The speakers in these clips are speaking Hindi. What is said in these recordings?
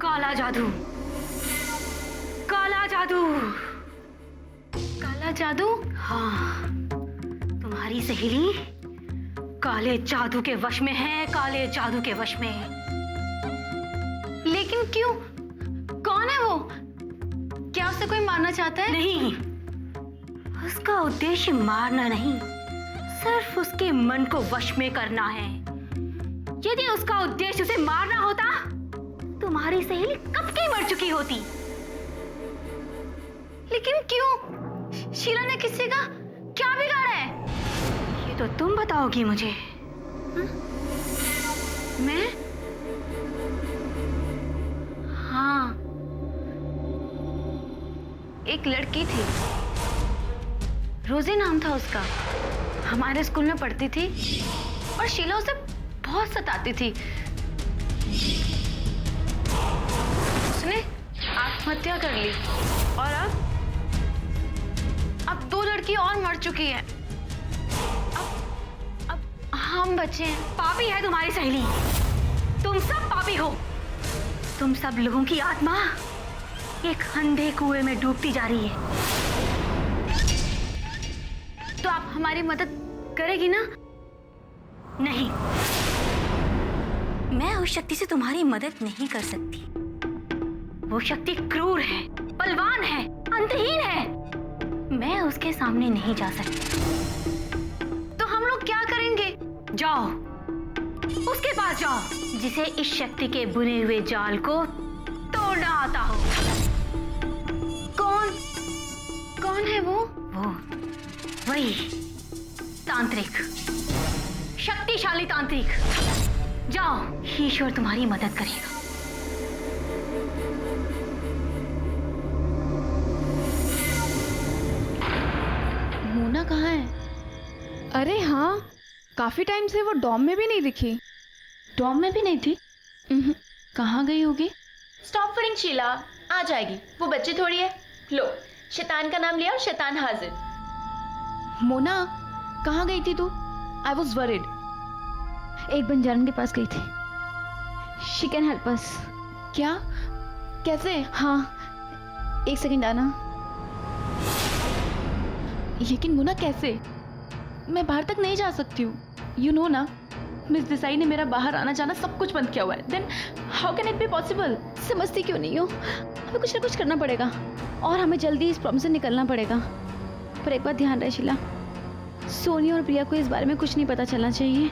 काला जादू, काला जादू, काला जादू? हाँ, तुम्हारी सहेली काले जादू के वश में है, काले जादू के वश में। लेकिन क्यों? कौन है वो? क्या उसे कोई मारना चाहता है? नहीं, उसका उद्देश्य मारना नहीं, सिर्फ उसके मन को वश में करना है। यदि उसका उद्देश्य उसे मारना होता, तुम्हारी सहेली कब की मर चुकी होती। लेकिन क्यों? शीला ने किसी का क्या बिगाड़ा है? ये तो तुम बताओगी मुझे। मैं? हाँ, एक लड़की थी, रोजी नाम था उसका। हमारे स्कूल में पढ़ती थी और शीला उसे बहुत सताती थी। उसने आत्महत्या कर ली और अब 2 लड़की और मर चुकी है। अब हम बचे हैं। पापी है तुम्हारी सहेली, तुम सब पापी हो। तुम सब लोगों की आत्मा एक अंधे कुएं में डूबती जा रही है। तो आप हमारी मदद करेगी ना? नहीं, मैं उस शक्ति से तुम्हारी मदद नहीं कर सकती। वो शक्ति क्रूर है, बलवान है, अंतहीन है। मैं उसके सामने नहीं जा सकती। तो हम लोग क्या करेंगे? जाओ, उसके पास जाओ, जिसे इस शक्ति के बुने हुए जाल को तोड़ना आता हो। कौन है वो? वही तांत्रिक, शक्तिशाली तांत्रिक। जाओ, ईश्वर तुम्हारी मदद करेगा। मोना कहाँ है? अरे हाँ, काफी टाइम से वो डॉम में भी नहीं दिखी। डॉम में भी नहीं थी? कहाँ गई होगी? स्टॉप फरिंग शीला, आ जाएगी। वो बच्ची थोड़ी है। लो, शैतान का नाम लिया और शैतान हाजिर। मोना, कहाँ गई थी तू? I was worried. एक बंजारन के पास गई थी। She can help us. क्या? कैसे? हाँ, एक सेकंड आना। लेकिन मोना कैसे? मैं बाहर तक नहीं जा सकती हूँ। यू नो ना, मिस देसाई ने मेरा बाहर आना जाना सब कुछ बंद किया हुआ है। Then how can it be possible? समझती क्यों नहीं हो? हमें कुछ ना कुछ करना पड़ेगा और हमें जल्दी इस प्रॉब्लम से निकलना पड़ेगा। पर एक बात ध्यान रहे शीला, सोनी और प्रिया को इस बारे में कुछ नहीं पता चलना चाहिए।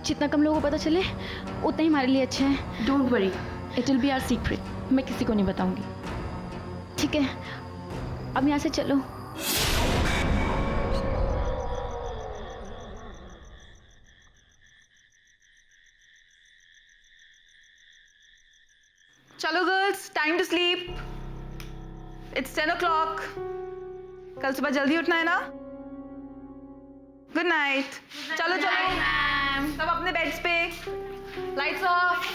जितना कम लोगों को पता चले उतना ही हमारे लिए अच्छा है। Don't worry, it will be our secret. मैं किसी को नहीं बताऊंगी। ठीक है, अब यहाँ से चलो। चलो girls, time to sleep. It's 10 o'clock। कल सुबह जल्दी उठना है ना? Good night. चलो चलो सब अपने बेड्स पे। Lights off.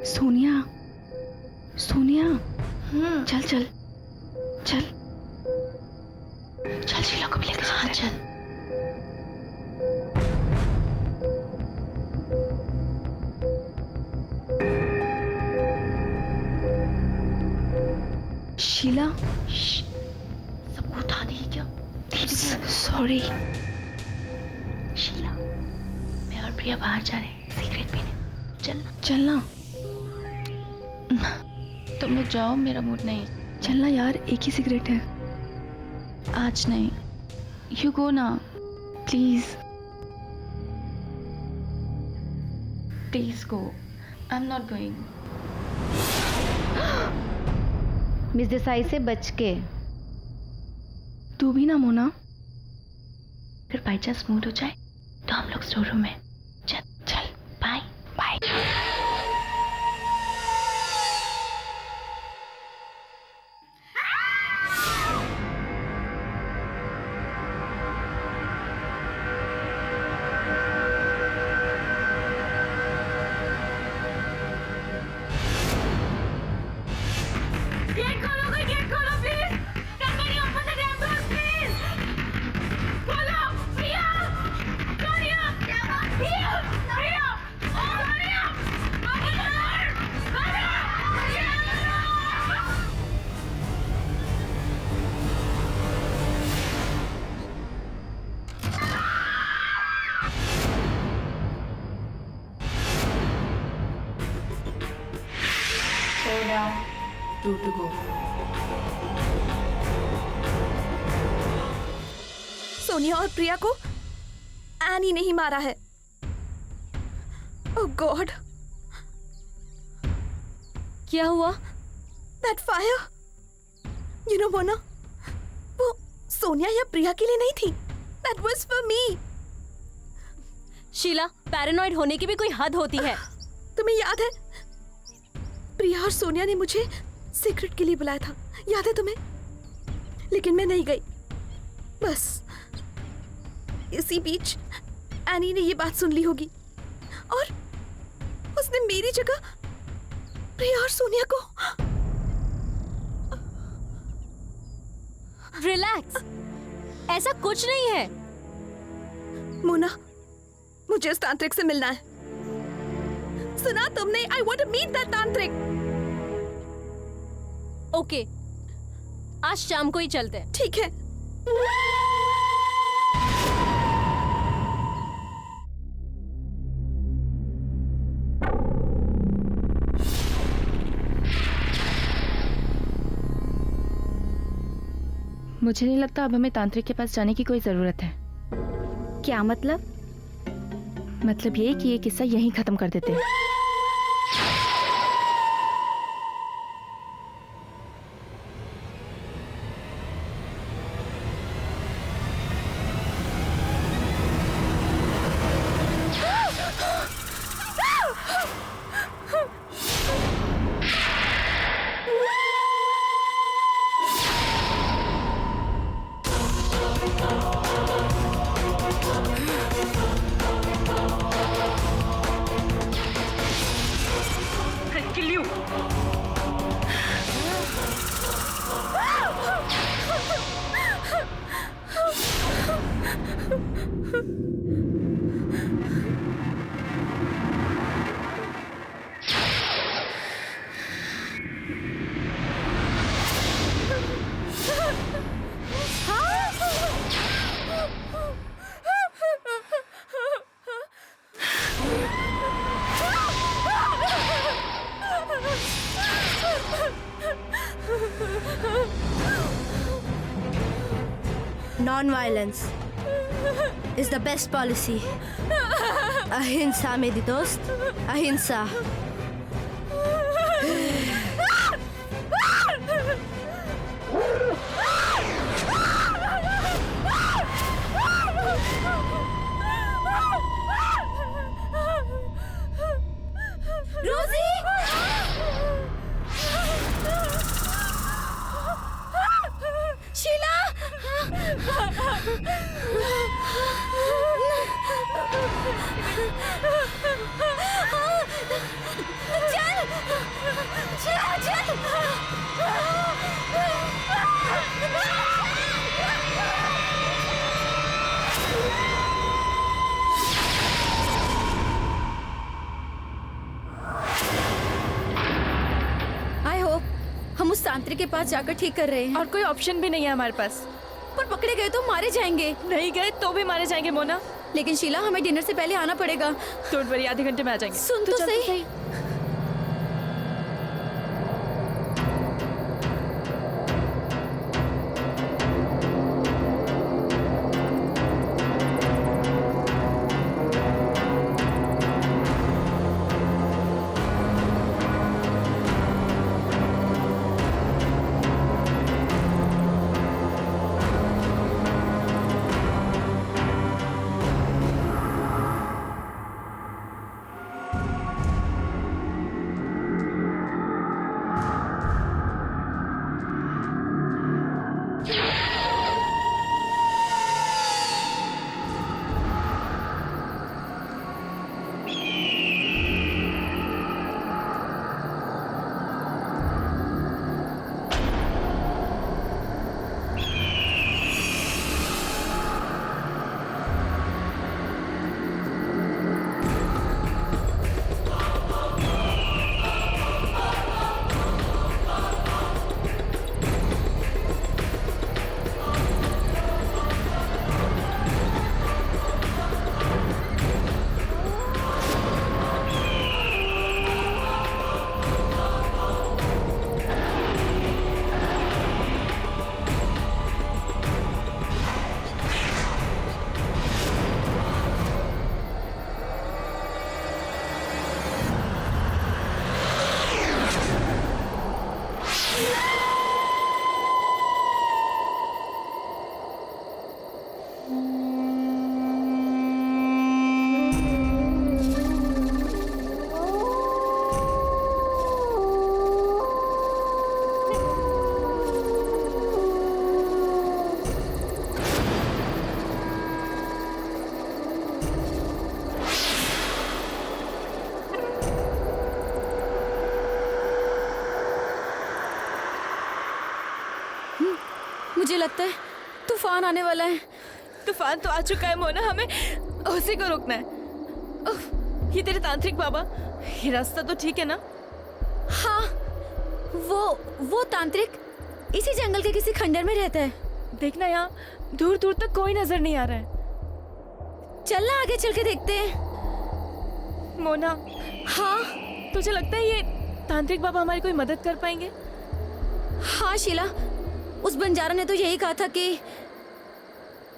सोनिया, सोनिया, चल चल चल चल, शीला को भी लेकर हाँ, चलते हैं। चल। शीला, सबको उठा दी क्या? सॉरी। शीला, मैं और प्रिया बाहर जा रहे हैं सिगरेट पीने। चलना। चलना, तुम लोग जाओ, मेरा मूड नहीं। चलना यार, एक ही सिगरेट है। आज नहीं। यू गो ना, please. Please go. I am not going. Miss Desai से बच के. तू भी ना मोना. अगर बाई चांस मूड हो जाए तो हम लोग स्टोर रूम में. चल चल. Bye bye. गेट खोलो, कोई गेट खोलो please. Somebody open the damn door, please. खोलो, प्रिया, सोनिया, प्रिया, प्रिया, Sonia, open the door. Sonia और प्रिया को एनी नहीं मारा है. Oh god. क्या हुआ? That fire. You know Mona, वो सोनिया या प्रिया के लिए नहीं थी. That was for me. Sheela, paranoid होने की भी कोई हद होती है. तुम्हें याद है प्रिया और सोनिया ने मुझे सीक्रेट के लिए बुलाया था, याद है तुम्हें? लेकिन मैं नहीं गई. बस इसी बीच एनी ने ये बात सुन ली होगी और उसने मेरी जगह प्रिया और सोनिया को. रिलैक्स, ऐसा कुछ नहीं है. मोना, मुझे उस तांत्रिक से मिलना है. सुना तुमने? I want to meet that tantrik. Okay, आज शाम को ही चलते हैं. ठीक है. मुझे नहीं लगता अब हमें तांत्रिक के पास जाने की कोई जरूरत है. क्या मतलब? मतलब ये कि ये किस्सा यहीं खत्म कर देते हैं. Non-violence is the best policy. Ahimsa मेरी दोस्त, अहिंसा. हम उस तांत्रिक के पास जाकर ठीक कर रहे हैं. और कोई ऑप्शन भी नहीं है हमारे पास. पर पकड़े गए तो मारे जाएंगे. नहीं गए तो भी मारे जाएंगे मोना. लेकिन शीला, हमें डिनर से पहले आना पड़ेगा. डोंट वरी, आधे घंटे में आ जाएंगे. सुन तो सही. मुझे लगता है तूफान आने वाला है। तूफान तो आ चुका है मोना, हमें उसी को रोकना है। उफ, ये तेरे तांत्रिक बाबा, ये रास्ता तो ठीक है ना? हाँ, वो तांत्रिक इसी जंगल के किसी खंडर में रहता है। देखना यहाँ दूर दूर तक कोई नजर नहीं आ रहा है। चलना आगे चल के देखते हैं। मोना, हाँ तुझे लगता है ये तांत्रिक बाबा हमारी कोई मदद कर पाएंगे? हाँ शीला, उस बंजारा ने तो यही कहा था कि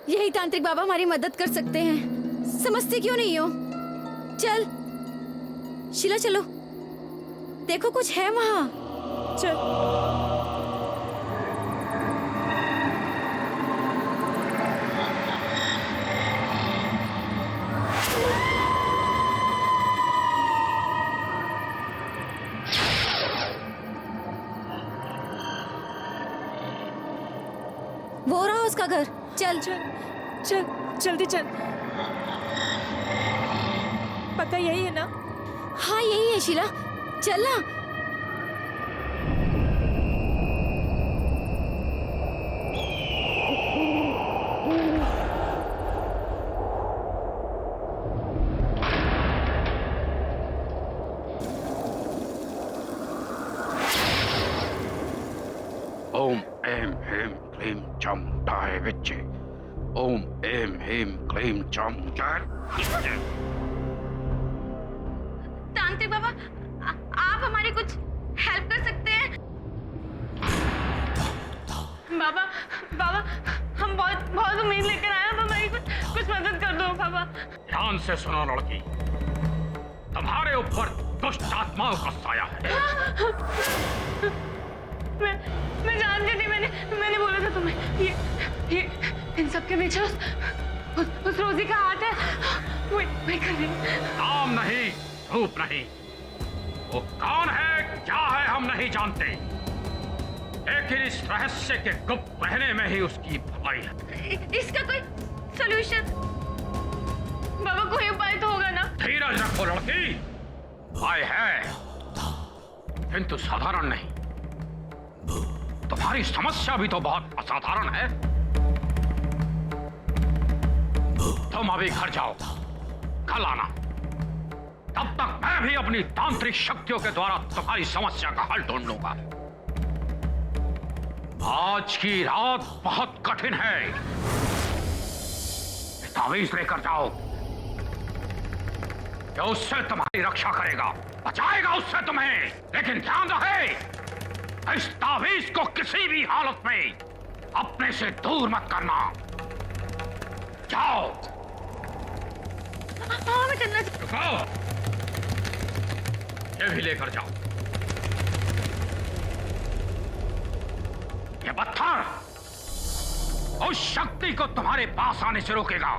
यही तांत्रिक बाबा हमारी मदद कर सकते हैं। समझते क्यों नहीं हो? चल शीला चलो, देखो कुछ है वहाँ। चल। वो रहा उसका घर। चल चल चल जल्दी चल। पक्का यही है ना? हाँ यही है शीला, चल ना। ओम ऐं ह्रीं क्लीं चं डाय विच्चे। ओम ऐं ह्रीं क्लीं चं डाय विच्चे। तांत्रिक बाबा, आप हमारी कुछ हेल्प कर सकते हैं? बाबा बाबा, हम बहुत उम्मीद लेकर आए हैं, हमारी कुछ मदद कर दो बाबा। ध्यान से सुनो लड़की, तुम्हारे ऊपर दुष्ट आत्माओं का साया है। मैं जानती थी, मैंने बोला था तुम्हें, ये इन सब के पीछे उस रोजी का हाथ है। वही कर रही। नाम नहीं, रूप नहीं, वो कौन है क्या है हम नहीं जानते, लेकिन इस रहस्य के गुप्त रहने में ही उसकी भलाई है। इसका कोई सॉल्यूशन बाबा, कोई उपाय तो होगा ना? धीरज रखो लड़की, उपाय है किंतु साधारण नहीं। तुम्हारी समस्या भी तो बहुत असाधारण है। तुम अभी घर जाओ, कल आना, तब तक मैं भी अपनी तांत्रिक शक्तियों के द्वारा तुम्हारी समस्या का हल ढूंढ लूंगा। आज की रात बहुत कठिन है, तावीज लेकर जाओ, जो उससे तुम्हारी रक्षा करेगा, बचाएगा उससे तुम्हें। लेकिन ध्यान रहे, इस तावीज को किसी भी हालत में अपने से दूर मत करना। जाओ। हाँ, मैं चलना। रुको, ये भी लेकर जाओ। ये पत्थर उस शक्ति को तुम्हारे पास आने से रोकेगा।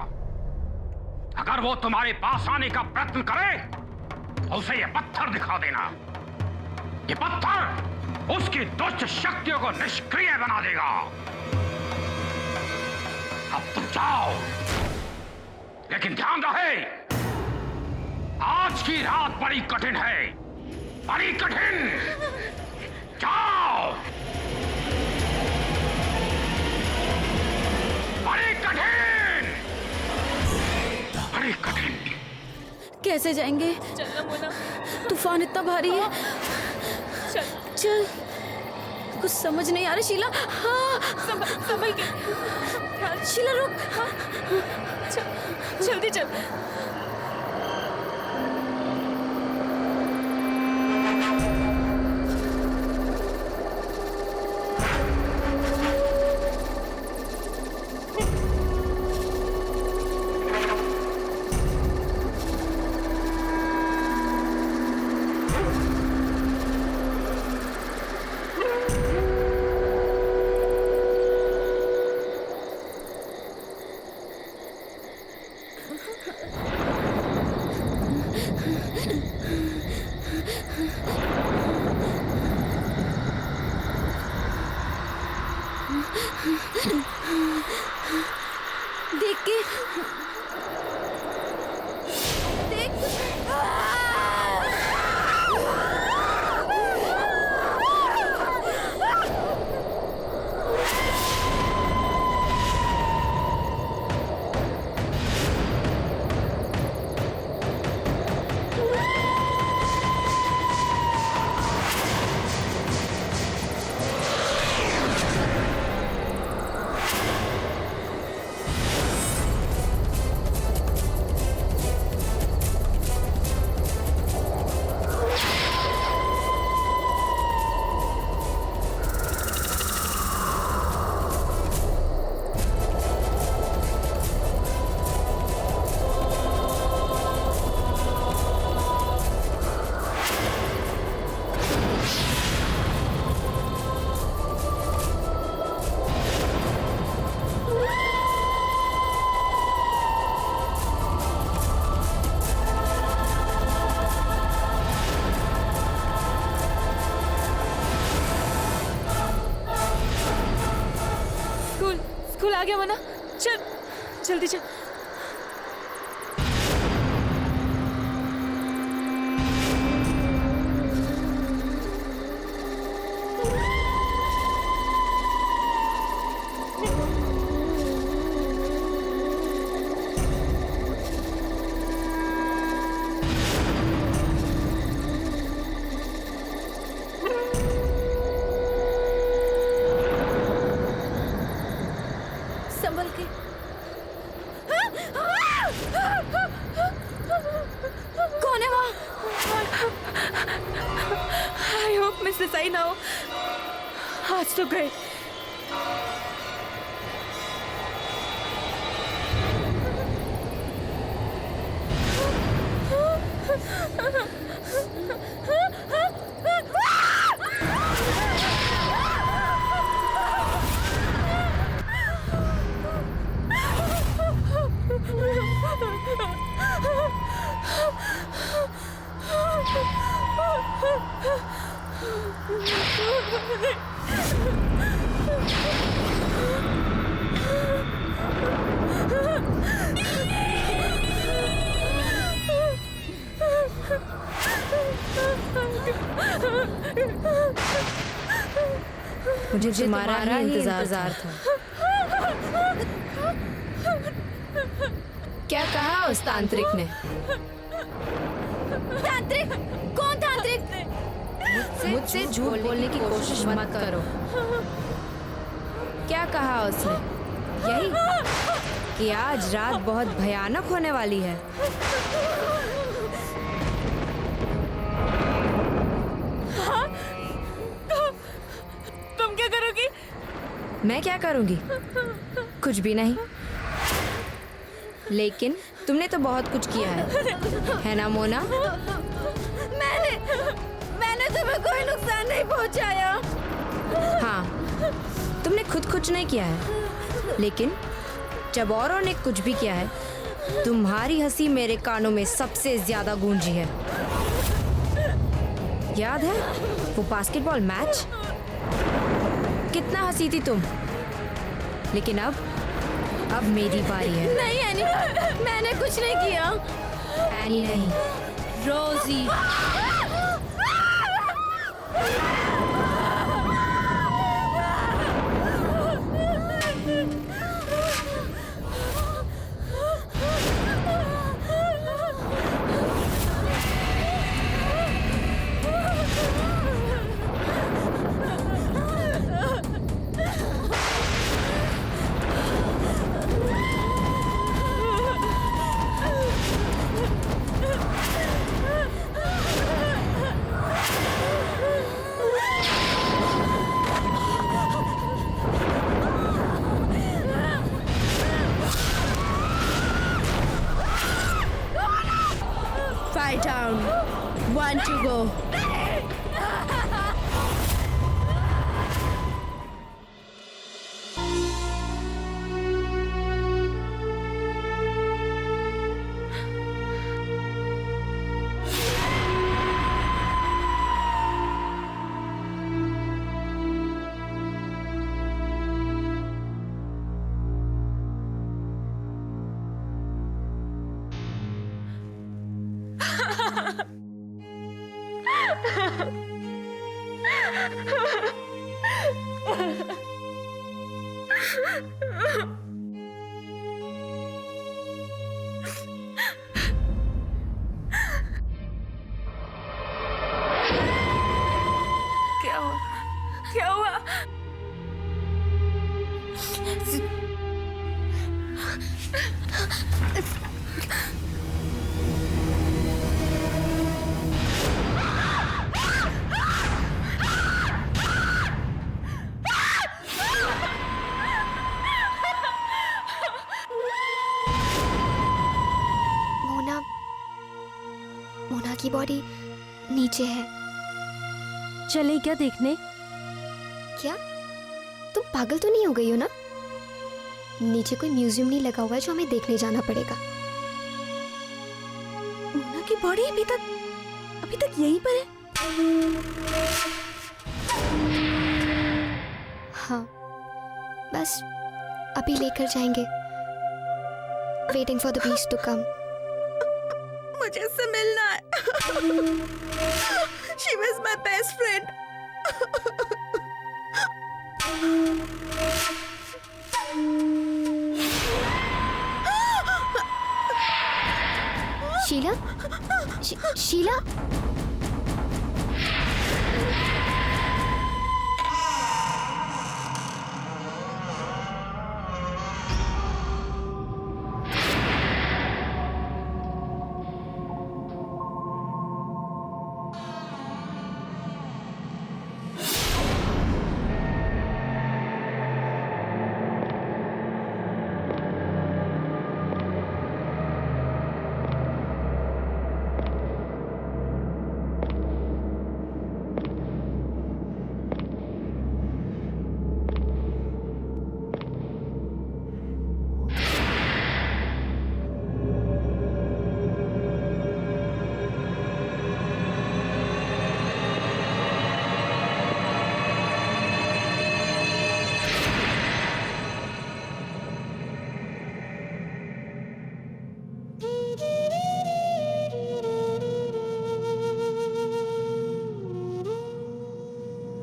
अगर वो तुम्हारे पास आने का प्रयत्न करे तो उसे ये पत्थर दिखा देना। ये पत्थर उसकी दुष्ट शक्तियों को निष्क्रिय बना देगा। अब तुम जाओ, लेकिन ध्यान रहे, आज की रात बड़ी कठिन है, बड़ी कठिन। जाओ, बड़ी कठिन, बड़ी कठिन। कैसे जाएंगे? चलना मोना, तूफान इतना भारी है। चल चल, कुछ समझ नहीं आ रहा शीला। हाँ संभल के। शीला रुक। हाँ चल, जल्दी चल। देख के देख। गया मोना, चल जल्दी चल। संभल के। कौन है वहाँ? आई होप मिस देसाई ना हो, आज तो गए। मुझे तुम्हारा ही इंतजार था। क्या कहा उस तांत्रिक ने? तांत्रिक? कौन तांत्रिक? मुझसे झूठ बोलने की कोशिश मत करो। क्या कहा उसने? यही कि आज रात बहुत भयानक होने वाली है। तुम क्या करोगी? मैं क्या करूंगी? कुछ भी नहीं। लेकिन तुमने तो बहुत कुछ किया है ना मोना? मैंने तुम्हें कोई नुकसान नहीं पहुंचाया। हाँ, तुमने खुद कुछ नहीं किया है, लेकिन जब औरों ने कुछ भी किया है, तुम्हारी हंसी मेरे कानों में सबसे ज्यादा गूंजी है। याद है वो बास्केटबॉल मैच? कितना हंसी थी तुम। लेकिन अब मेरी बारी है। नहीं एनी, मैंने कुछ नहीं किया। एनी नहीं, रोजी। Five down, 1 to go. क्या हुआ? क्या हुआ? मोना की बॉडी नीचे है। चले क्या देखने? क्या तुम पागल तो नहीं हो गई हो ना? नीचे कोई म्यूजियम नहीं लगा हुआ है जो हमें देखने जाना पड़ेगा। मोना की बॉडी अभी तक यहीं पर है। हाँ, बस अभी लेकर जाएंगे। Waiting for the beast to come. मुझे इससे मिलना है। She was my best friend. Sheila? Sheila?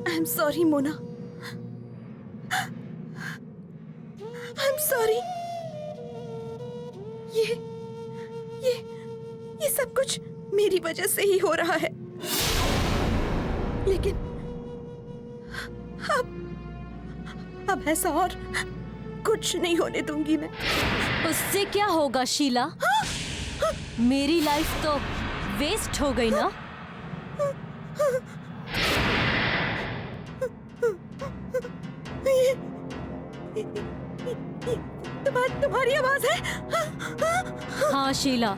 I'm sorry, Mona. I'm sorry. ये सब कुछ मेरी वजह से ही हो रहा है। लेकिन अब ऐसा और कुछ नहीं होने दूंगी मैं। उससे क्या होगा शीला? मेरी लाइफ तो वेस्ट हो गई ना। तुम्हारी आवाज है? हाँ शीला,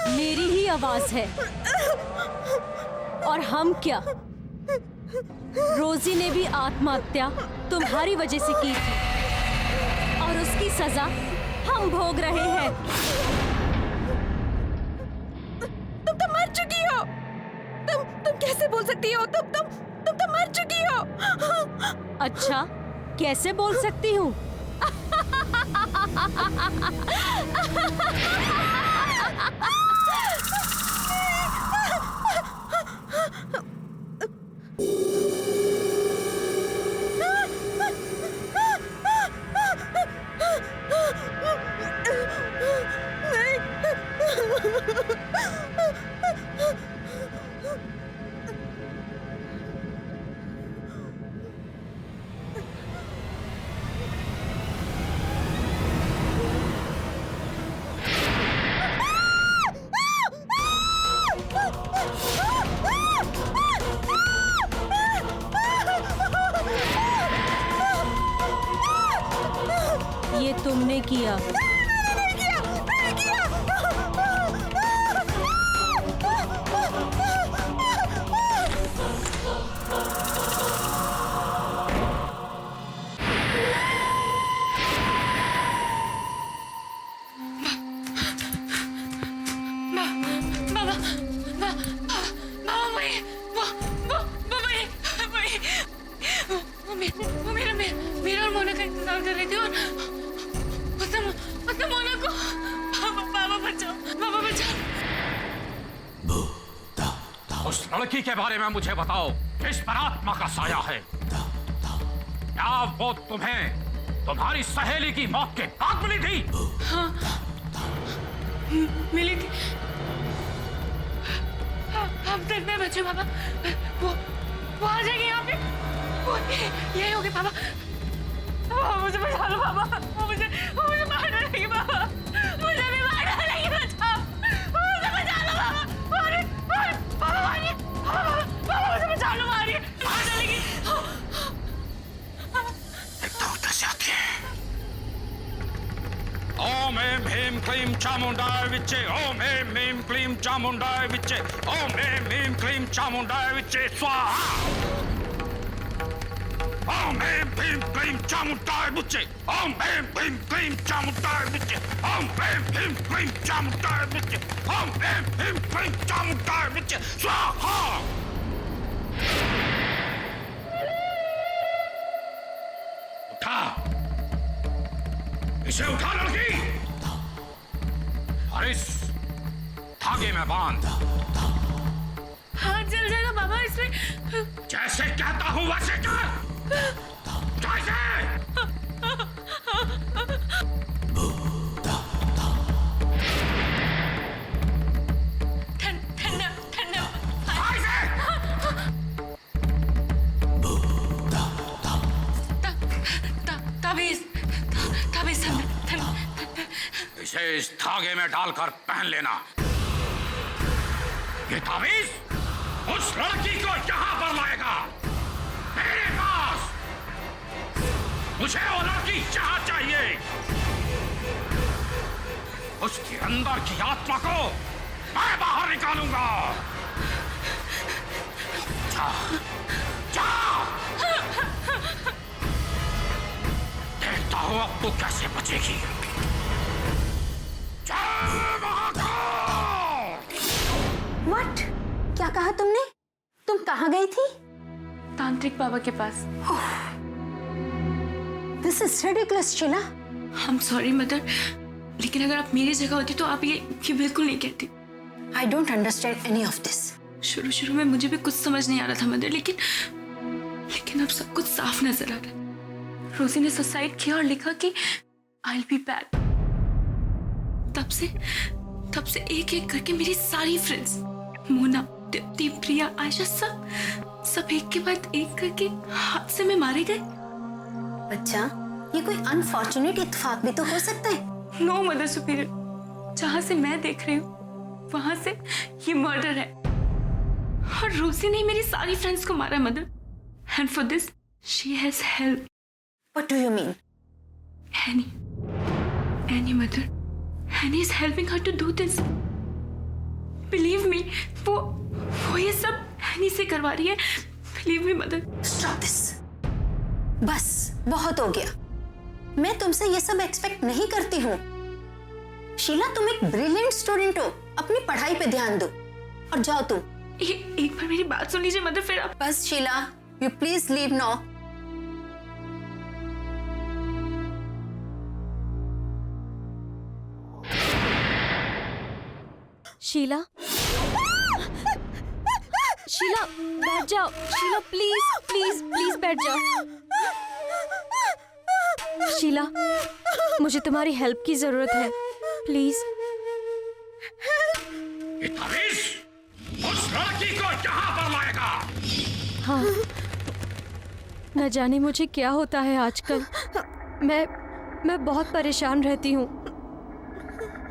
मेरी ही आवाज है। और हम क्या, रोजी ने भी आत्महत्या तुम्हारी वजह से की थी और उसकी सजा हम भोग रहे हैं। तुम तो मर चुकी हो। तुम कैसे बोल सकती हो? तुम तो मर चुकी हो। अच्छा, कैसे बोल सकती हूँ? ये तुमने किया। मेरा और मोना का इंतजार कर रही थी और उसने मोना को पापा बचाओ। उस लड़की के बारे में मुझे बताओ, किस पर आत्मा का साया है? क्या वो तुम्हें तुम्हारी सहेली की मौत के बाद मिली थी? हाँ, मिली थी। हम तक में बचे पापा। वो आ जाएगी यहाँ पे। यही होगी पापा। मुझे बचा लो पापा। मुझे मार डालेगी पापा। मुझे भी मार डालेगी। बचाओ, मुझे बचा लो पापा। पापा मारिए। पापा मुझे बचा लो। मारिए, मार डालेगी। देखता हूँ कैसे आती है। ओम ऐं ह्रीं क्लीं चामुंडाय विच्चे। ओम ऐं ह्रीं क्लीं चामुंडाय विच्चे। ओम ऐं ह्रीं क्लीं चामुंडाय विच्चे स्वाहा। ओम ऐं ह्रीं क्लीं चामुंडाय विच्चे। ओम ऐं ह्रीं क्लीं चामुंडाय विच्चे। ओम ऐं ह्रीं क्लीं चामुंडाय विच्चे। ओम ऐं ह्रीं क्लीं चामुंडाय विच्चे स्वाहा। उठा। इसे उठा लड़की और इस धागे में बांध। हाथ जल जाएगा बाबा इसमें। जैसे कहता हूं वैसे कर। जैसे ठंडा ठंडा ताबीज ताबीज ठंडा। इसे इस धागे में डालकर पहन लेना। ये ताबीज उस लड़की को यहां पर लाएगा मेरे पास। मुझे वो लड़की यहाँ चाहिए। उसके अंदर की आत्मा को मैं बाहर निकालूंगा। जा, जा। देखता हूं अब तू कैसे बचेगी। व्हाट? क्या कहा तुमने? तुम कहाँ गई थी? तांत्रिक बाबा के पास। This is ridiculous Sheela. I am sorry mother, लेकिन अगर आप मेरी जगह होती तो आप ये बिल्कुल नहीं कहती। I don't understand any of this. शुरू में मुझे भी कुछ समझ नहीं आ रहा था मदर, लेकिन अब सब कुछ साफ नजर आ रहा है। रोजी ने सुसाइड किया और लिखा कि आई विल बी बैक। तब से एक एक करके मेरी सारी फ्रेंड्स, मोना, दीप्ति, प्रिया, आयशा, सब एक के बाद एक करके हादसे में मारे गए। अच्छा, ये कोई अनफॉर्चुनेट इत्तेफाक भी तो हो सकता है। नो मदर सुपीरियर, जहां से मैं देख रही हूँ वहां से ये मर्डर है और रोजी ने मेरी सारी फ्रेंड्स को मारा mother. And for this she has help. What do you mean? Annie mother, Annie is helping her to do this. Believe me, वो ये सब एनी से करवा रही है। Believe me mother. Stop this. बस बहुत हो गया। मैं तुमसे ये सब एक्सपेक्ट नहीं करती हूँ। शीला, तुम एक ब्रिलियंट स्टूडेंट हो। अपनी पढ़ाई पे ध्यान दो और जाओ तुम। एक बार मेरी बात सुन लीजिए मदर, फिर आप। बस Sheela, you please leave now. Sheela, Sheela बैठ जाओ। शीला प्लीज प्लीज प्लीज बैठ जाओ। शीला, मुझे तुम्हारी हेल्प की जरूरत है, प्लीज। ये ताबीज उस लड़की को यहाँ पर लाएगा। हाँ, न जाने मुझे क्या होता है आजकल। मैं बहुत परेशान रहती हूँ।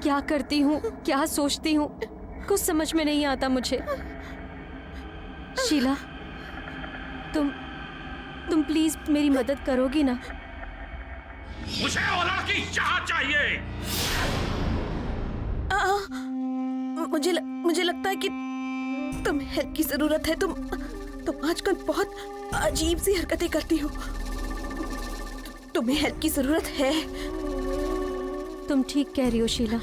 क्या करती हूँ, क्या सोचती हूँ, कुछ समझ में नहीं आता मुझे। शीला, तुम प्लीज मेरी मदद करोगी ना? मुझे वो लड़की यहाँ चाहिए। मुझे लगता है कि तुम्हें हेल्प की जरूरत है। तुम आजकल बहुत अजीब सी हरकतें करती हो। तुम्हें हेल्प की जरूरत है। तुम ठीक कह रही हो शीला।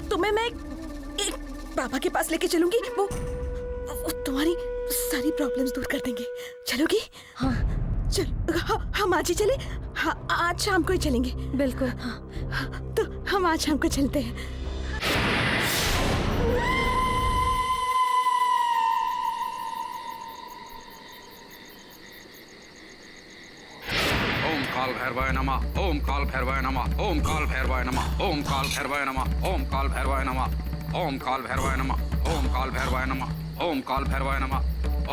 तुम्हें मैं एक बाबा के पास लेके चलूंगी। वो तुम्हारी सारी प्रॉब्लम्स दूर कर देंगे। चलोगी? हाँ चल, हम आज ही चले। हाँ, आज शाम को ही चलेंगे। बिल्कुल। हाँ, तो हम आज शाम को चलते हैं। ओम काल भैरवाय नमः। ओम काल भैरवाय नमः। ओम काल भैरवाय नमः। ओम काल भैरवाय नमः। ओम काल भैरवाय नमः। ओम काल भैरवाय नमः। ओम काल भैरवाय नमः। ओम काल भैरवाय नमः।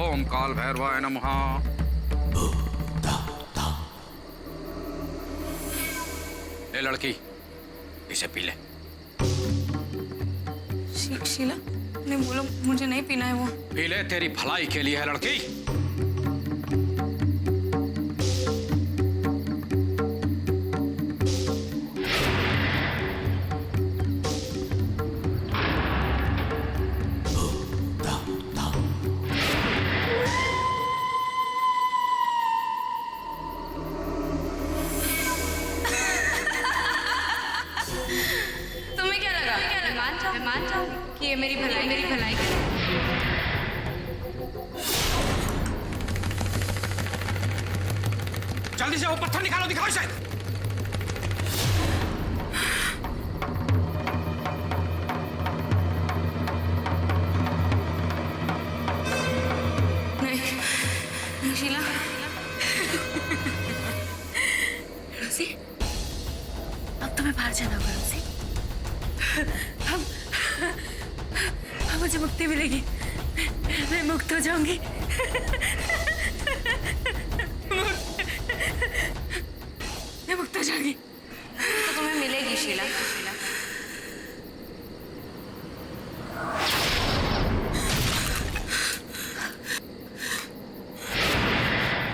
ओम काल भैरवाय नमः। ले लड़की, इसे पी ले। शीला ने बोला मुझे नहीं पीना है। वो पी ले, तेरी भलाई के लिए है लड़की। तुम्हें क्या लगा? मैं मान जाऊं कि ये मेरी भलाई जल्दी से वो पत्थर निकालो, दिखाओ इसे। नहीं शीला। रोजी, अब तुम्हें बाहर जाना होगा रोजी। हम मुझे मुक्ति मिलेगी, मैं मुक्त हो जाऊंगी। मैं मुक्त हो जाऊंगी। तो तुम्हें मिलेगी शीला।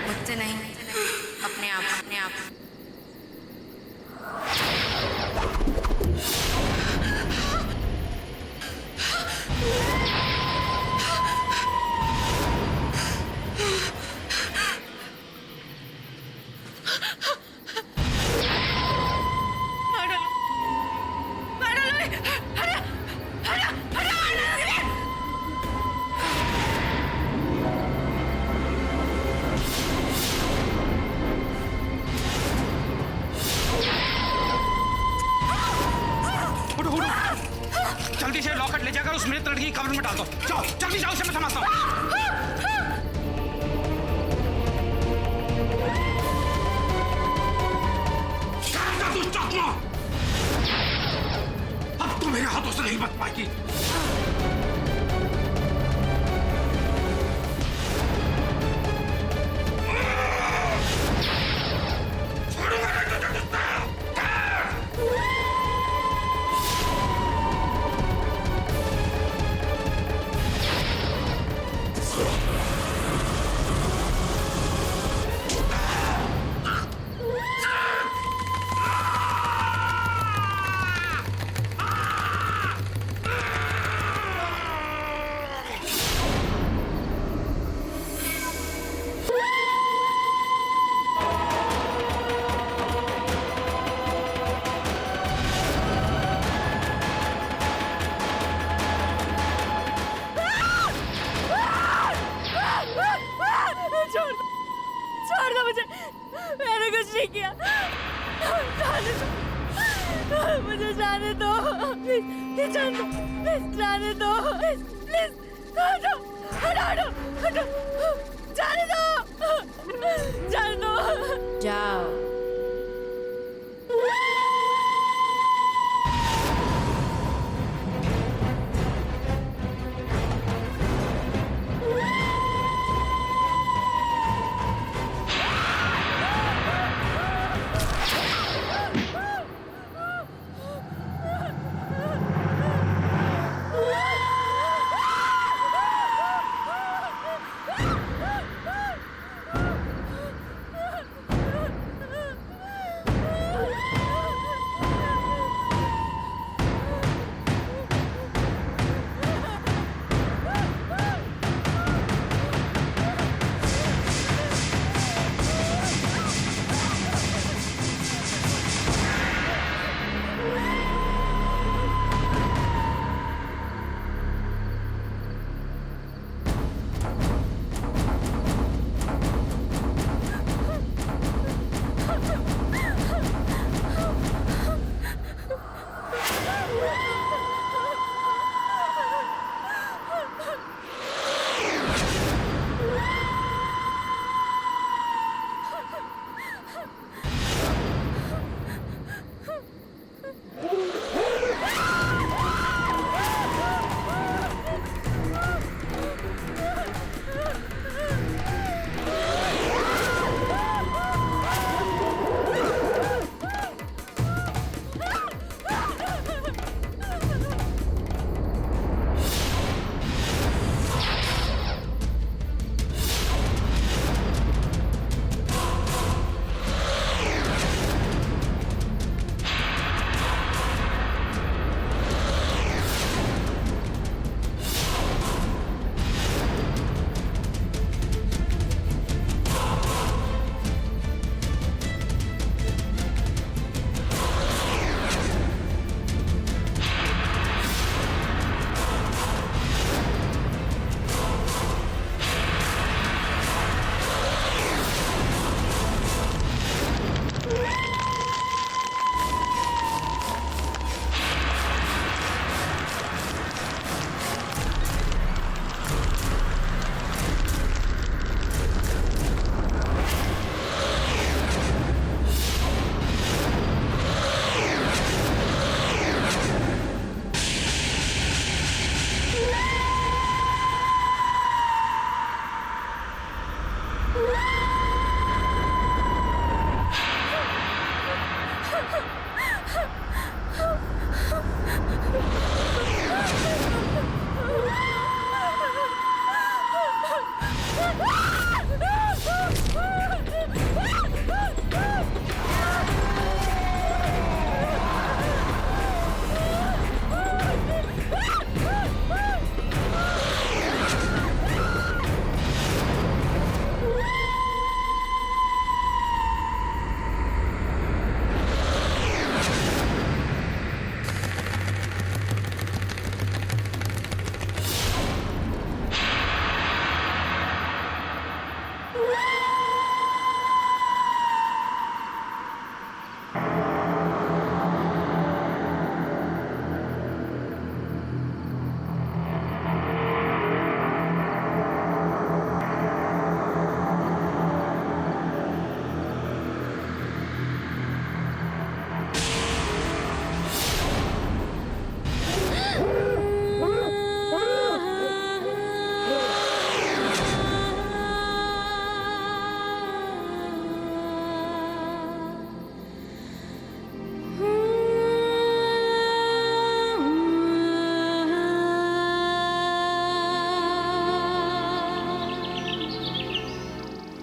मुझसे नहीं, अपने आप, अपने आप। जल्दी से लॉकेट ले जाकर उस मृत लड़की की कब्र में डाल दो। जाओ जल्दी जाओ, उसे मैं संभालता हूँ। अब तो मेरे हाथों से नहीं बच पाएगी। छोड़ दो मुझे, मैंने कुछ नहीं किया। जाने दो, मुझे जाने दो, प्लीज जाने दो, प्लीज हटो, हटो, हटो, जाने दो, जाने दो। जाओ।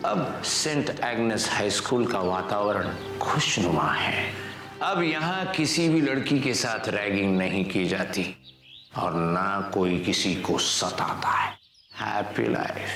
अब सेंट एग्नेस हाई स्कूल का वातावरण खुशनुमा है। अब यहाँ किसी भी लड़की के साथ रैगिंग नहीं की जाती और ना कोई किसी को सताता है। Happy life.